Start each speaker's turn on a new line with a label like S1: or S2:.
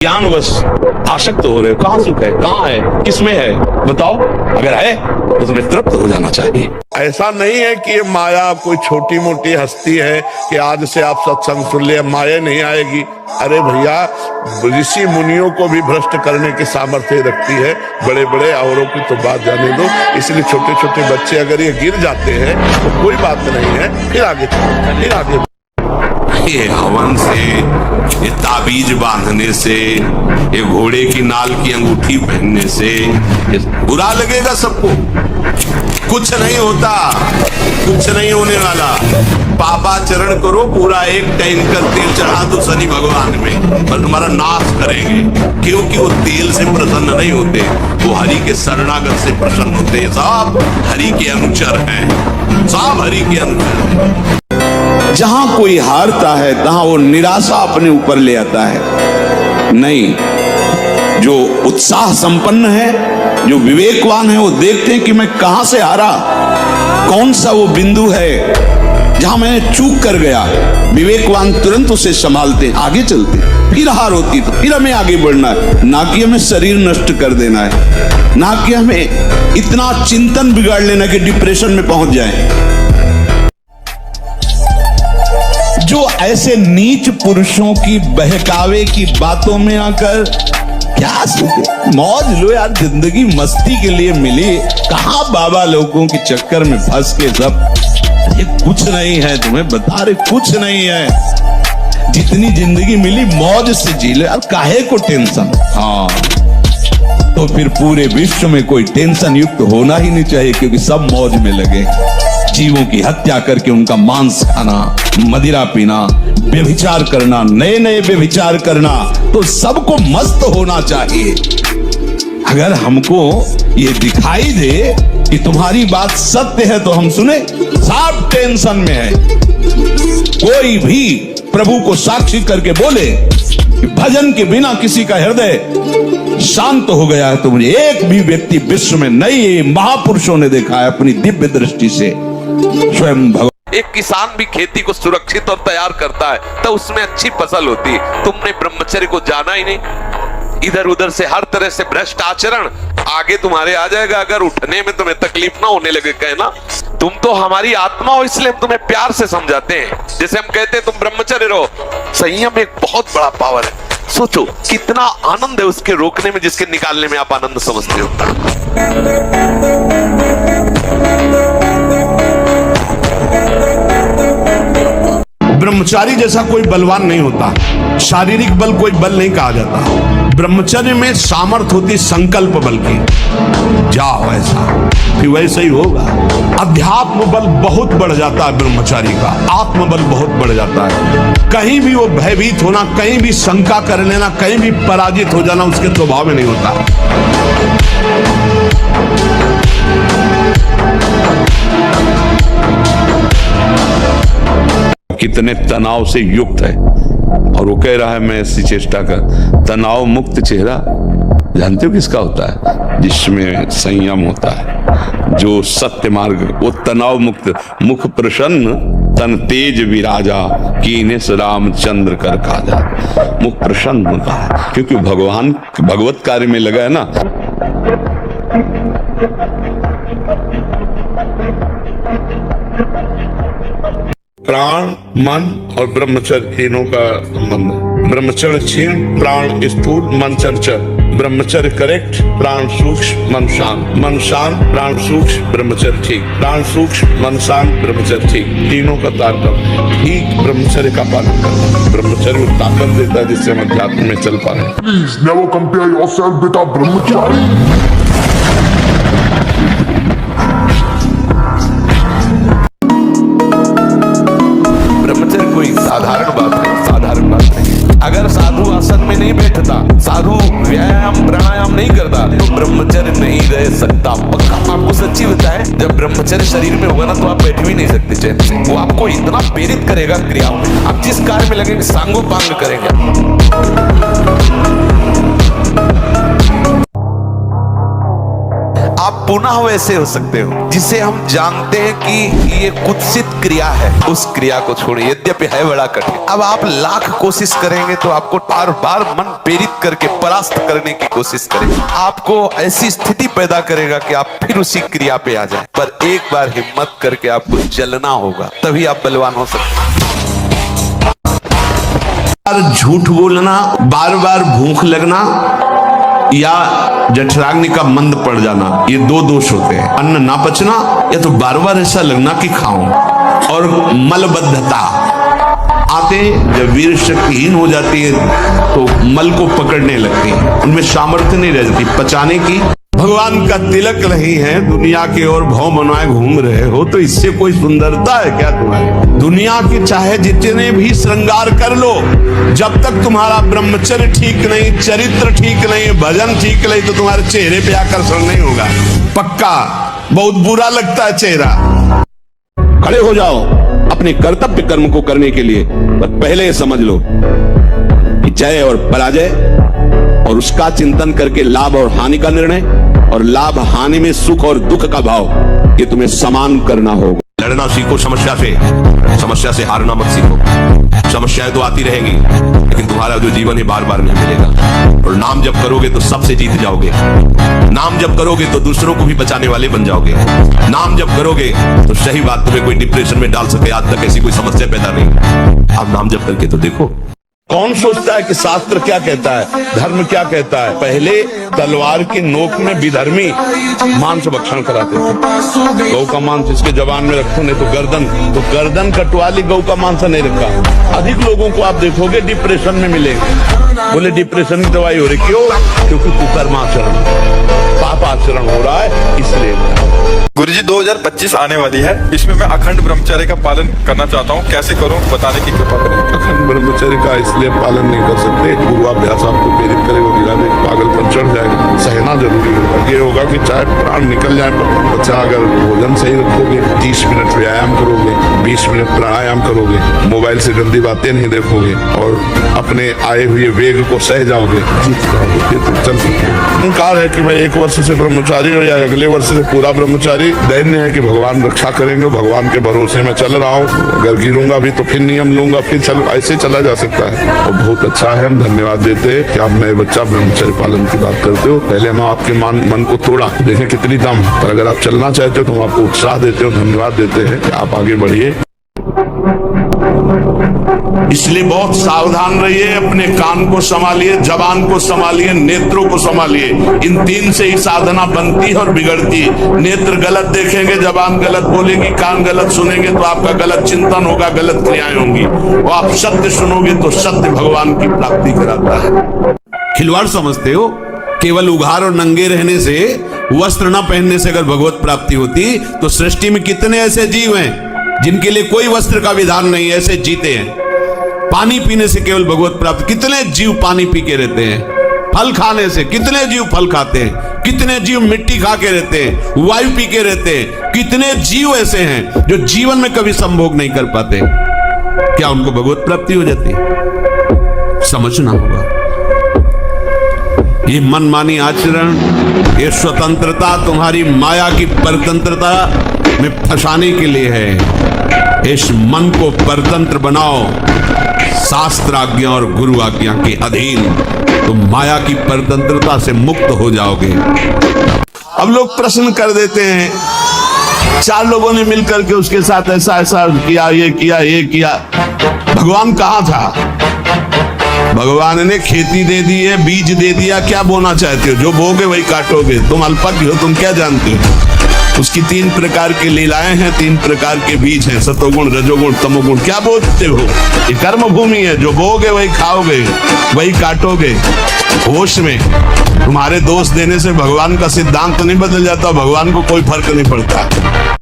S1: ज्ञानवश आसक्त हो रहे हो। कहाँ सुख है, कहाँ है, किसमें है बताओ। अगर है तो तुम्हें तृप्त हो जाना चाहिए।
S2: ऐसा नहीं है कि ये माया कोई छोटी मोटी हस्ती है कि आज से आप सत्संग सुन लिया माया नहीं आएगी। अरे भैया, ऋषि मुनियों को भी भ्रष्ट करने की सामर्थ्य रखती है, बड़े बड़े औरों की तो बात जाने दो। इसलिए छोटे छोटे बच्चे अगर ये गिर जाते हैं तो कोई बात नहीं है, फिर आगे चलो, फिर आगे।
S1: ये हवन से, ये ताबीज बांधने से, ये घोड़े की नाल की अंगूठी पहनने से बुरा लगेगा सबको। कुछ नहीं होता, कुछ नहीं होने वाला। पापाचरण करो, पूरा एक टैंकर तेल चढ़ा दो शनि भगवान में, पर तुम्हारा नाश करेंगे। क्योंकि वो तेल से प्रसन्न नहीं होते, वो हरि के शरणागत से प्रसन्न होते हैं। सब हरि के अनुचर हैं, सब हरि के अनुचर हैं।
S3: जहां कोई हारता है तहां वो निराशा अपने ऊपर ले आता है। नहीं, जो उत्साह संपन्न है, जो विवेकवान है, वो देखते हैं कि मैं कहां से हारा, कौन सा वो बिंदु है जहां मैंने चूक कर गया। विवेकवान तुरंत उसे संभालते हैं, आगे चलते हैं। फिर हार होती तो फिर हमें आगे बढ़ना है, ना कि हमें शरीर नष्ट कर देना है, ना कि हमें इतना चिंतन बिगाड़ लेना कि डिप्रेशन में पहुंच जाए। जो ऐसे नीच पुरुषों की बहकावे की बातों में आकर क्या सोचे, मौज लो यार, जिंदगी मस्ती के लिए मिली। कहां बाबा लोगों के चक्कर में फंस के सब, ये कुछ नहीं है, तुम्हें बता रहे कुछ नहीं है। जितनी जिंदगी मिली मौज से जी लो यार, काहे को टेंशन। हाँ, तो फिर पूरे विश्व में कोई टेंशन युक्त होना ही नहीं चाहिए, क्योंकि सब मौज में लगे। जीवों की हत्या करके उनका मांस खाना, मदिरा पीना, व्यभिचार करना, नए नए व्यभिचार करना, तो सबको मस्त होना चाहिए। अगर हमको ये दिखाई दे कि तुम्हारी बात सत्य है तो हम सुने, सब टेंशन में है। कोई भी प्रभु को साक्षी करके बोले कि भजन के बिना किसी का हृदय शांत हो गया है, तो मुझे एक भी व्यक्ति विश्व में नहीं, महापुरुषों ने देखा है अपनी दिव्य दृष्टि से। स्वयं भगवान।
S4: एक किसान भी खेती को सुरक्षित और तैयार करता है तो उसमें अच्छी फसल होती है। तुमने ब्रह्मचर्य को जाना ही नहीं, इधर उधर से हर तरह से भ्रष्ट आचरण आगे तुम्हारे आ जाएगा। अगर उठने में तुम्हें तकलीफ ना होने लगे, कहना तुम तो हमारी आत्मा हो, इसलिए हम तुम्हें प्यार से समझाते हैं। जैसे हम कहते हैं तुम ब्रह्मचर्य रहो, संयम एक बहुत बड़ा पावर है। सोचो कितना आनंद है उसके रोकने में, जिसके निकालने में आप आनंद समझते हो।
S2: ब्रह्मचारी जैसा कोई बलवान नहीं होता, शारीरिक बल कोई बल नहीं कहा जाता। ब्रह्मचर्य में सामर्थ होती संकल्प बल की। जाओ ऐसा, फिर वैसे ही होगा। अध्यात्म बल बहुत बढ़ जाता है ब्रह्मचारी का, आत्मबल बहुत बढ़ जाता है। कहीं भी वो भयभीत होना, कहीं भी शंका कर लेना, कहीं भी पराजित हो जाना उसके स्वभाव में नहीं होता।
S1: कितने तनाव से युक्त है, और वो कह रहा है मैं ऐसी चेष्टा कर। तनाव मुक्त चेहरा जानते हो किसका होता है? जिसमें संयम होता है, जो सत्य मार्ग, वो तनाव मुक्त। मुख प्रसन्न तन तेज विराजा, कीनेस रामचंद्र कर काजा। मुख प्रसन्न होता है क्योंकि भगवान भगवत कार्य में लगा है ना।
S2: प्राण, मन और ब्रह्मचर्य तीनों का संबंध है। ब्रह्मचर्य क्षीण, प्राण स्थूल, मन चंचल। ब्रह्मचर्य करेक्ट, प्राण सूक्ष्म, मन शांत। मन शांत, प्राण सूक्ष्म, ब्रह्मचर्य ठीक। प्राण सूक्ष्म, मन शांत, ब्रह्मचर्य ठीक। तीनों का तारतम्य ठीक ब्रह्मचर्य का पालन करना। ब्रह्मचर्य में ताकत देता है जिससे हम अध्यात्म में चल पा रहे हैं।
S5: Please never compare yourself with a brahmachari.
S4: साधारण बात है, साधारण बात है। अगर साधु आसन में नहीं बैठता, साधु व्यायाम प्राणायाम नहीं करता, तो ब्रह्मचर्य नहीं रह सकता। पक्का आपको सच्ची बताए, जब ब्रह्मचर्य शरीर में होगा ना तो आप बैठ भी नहीं सकते चैन से। वो आपको इतना प्रेरित करेगा क्रियाओं में, आप जिस कार्य में लगेंगे सांगोपांग करेंगे। आप पुनः वैसे हो सकते हो जिसे हम जानते हैं कि ये कुत्सित क्रिया है, उस क्रिया को छोड़िए, यद्यपि है बड़ा कठिन। अब आप लाख कोशिश करेंगे तो आपको बार बार मन प्रेरित करके परास्त करने की कोशिश करेंगे, आपको ऐसी स्थिति पैदा करेगा कि आप फिर उसी क्रिया पे आ जाए। पर एक बार हिम्मत करके आपको चलना होगा, तभी आप बलवान हो सकते हैं।
S1: झूठ बोलना, बार बार भूख लगना या जठराग्नि का मंद पड़ जाना, ये दो दोष होते हैं। अन्न ना पचना या तो बार बार ऐसा लगना कि खाऊं, और मलबद्धता आते जब वीर शक्तिहीन हो जाती है तो मल को पकड़ने लगती है, उनमें सामर्थ्य नहीं रह जाती पचाने की। भगवान का तिलक नहीं है, दुनिया के ओर भव बनवाए घूम रहे हो, तो इससे कोई सुंदरता है क्या तुम्हारी? दुनिया के चाहे जितने भी श्रृंगार कर लो, जब तक तुम्हारा ब्रह्मचर्य ठीक नहीं, चरित्र ठीक नहीं, भजन ठीक नहीं, तो तुम्हारे चेहरे पे आकर्षण नहीं होगा पक्का। बहुत बुरा लगता है चेहरा। खड़े हो जाओ अपने कर्तव्य कर्म को करने के लिए, पर पहले ये समझ लो कि जय और पराजय और उसका चिंतन करके लाभ और हानि का निर्णय, और लाभ हानि में सुख और दुख का भाव, ये तुम्हें समान करना होगा। लड़ना सीखो समस्या से हारना मत सीखो। समस्याएं तो आती रहेंगी, लेकिन तुम्हारा जो जीवन है बार बार नहीं मिलेगा। और नाम जब करोगे तो सबसे जीत जाओगे, नाम जब करोगे तो दूसरों को भी बचाने वाले बन जाओगे, नाम जब करोगे तो सही बात तुम्हें कोई डिप्रेशन में डाल सके, आज तक ऐसी कोई समस्या पैदा नहीं। अब नाम जब करके तो देखो। कौन सोचता है कि शास्त्र क्या कहता है, धर्म क्या कहता है? पहले तलवार की नोक में विधर्मी मांस भक्षण कराते थे। गौ का मांस इसके जबान में रखो, नहीं तो गर्दन कटवाली, गौ का मांस नहीं रखा। अधिक लोगों को आप देखोगे डिप्रेशन में मिलेंगे। बोले डिप्रेशन की दवाई हो रही, क्यों? क्योंकि कुकर्माचरण, पाप आचरण हो रहा है, इसलिए।
S6: गुरुजी 2025 आने वाली है, इसमें मैं अखंड ब्रह्मचर्य का पालन करना चाहता हूँ, कैसे करूँ बताने की कृपा करें।
S2: अखंड ब्रह्मचर्य का इसलिए पालन नहीं कर सकते, पूर्वाभ्यास आपको प्रेरित करेगा, धीरे धीरे पागलपन चढ़ जाएगा। सहना जरूरी होगा। ये होगा कि चाहे प्राण निकल जाए, बच्चा अगर भोजन सही रखोगे, 30 मिनट व्यायाम करोगे, 20 मिनट प्राणायाम करोगे, मोबाइल से गंदी बातें नहीं देखोगे, और अपने आए हुए वेग को सह जाओगे, तो चल सकते। अहंकार है कि मैं 1 वर्ष से ब्रह्मचारी हूँ या अगले वर्ष से पूरा ब्रह्मचारी, दैन्य है कि भगवान रक्षा करेंगे, भगवान के भरोसे में चल रहा हूँ। अगर गिरूंगा भी तो फिर नियम लूंगा, फिर चल, ऐसे चला जा सकता है। और बहुत अच्छा है, हम धन्यवाद देते हैं कि आप नए बच्चा ब्रह्मचर्य पालन की बात करते हो। पहले हम आपके मन को तोड़ा, देखें कितनी दम, पर अगर आप चलना चाहते हो तो हम आपको उत्साह देते हो, धन्यवाद देते हैं कि आप आगे बढ़िए। इसलिए बहुत सावधान रहिए, अपने कान को संभालिए, जबान को संभालिए, नेत्रों को संभालिए। इन 3 से ही साधना बनती है और बिगड़ती। नेत्र गलत देखेंगे, जबान गलत बोलेगी, कान गलत सुनेंगे तो आपका गलत चिंतन होगा, गलत क्रियाएं होंगी। और आप सत्य सुनोगे तो सत्य भगवान की प्राप्ति कराता है। खिलवाड़ समझते हो? केवल उघार और नंगे रहने से, वस्त्र न पहनने से अगर भगवत प्राप्ति होती, तो सृष्टि में कितने ऐसे जीव हैं जिनके लिए कोई वस्त्र का विधान नहीं, ऐसे जीते हैं। पानी पीने से केवल भगवत प्राप्त, कितने जीव पानी पी के रहते हैं। फल खाने से कितने जीव फल खाते हैं, कितने जीव मिट्टी खा के रहते हैं, वायु पी के रहते हैं। कितने जीव ऐसे हैं जो जीवन में कभी संभोग नहीं कर पाते, क्या उनको भगवत प्राप्ति हो जाती? समझना होगा। ये मनमानी आचरण, ये स्वतंत्रता तुम्हारी माया की परतंत्रता में फंसाने के लिए है। इस मन को परतंत्र बनाओ, शास्त्र आज्ञा और गुरु आज्ञा के अधीन, तुम माया की परतंत्रता से मुक्त हो जाओगे। अब लोग प्रश्न कर देते हैं, 4 लोगों ने मिलकर के उसके साथ ऐसा ऐसा किया, ये किया, ये किया। भगवान कहाँ था? भगवान ने खेती दे दी है, बीज दे दिया, क्या बोना चाहते हो? जो बोगे वही काटोगे। तुम अल्पज्ञ हो, तुम क्या जानते हो? उसकी 3 प्रकार की लीलाएं हैं, 3 प्रकार के बीज हैं, सतोगुण, रजोगुण, तमोगुण। क्या बोलते हो? ये कर्म भूमि है, जो बोगे वही खाओगे, वही काटोगे। होश में तुम्हारे दोष देने से भगवान का सिद्धांत नहीं बदल जाता, भगवान को कोई फर्क नहीं पड़ता।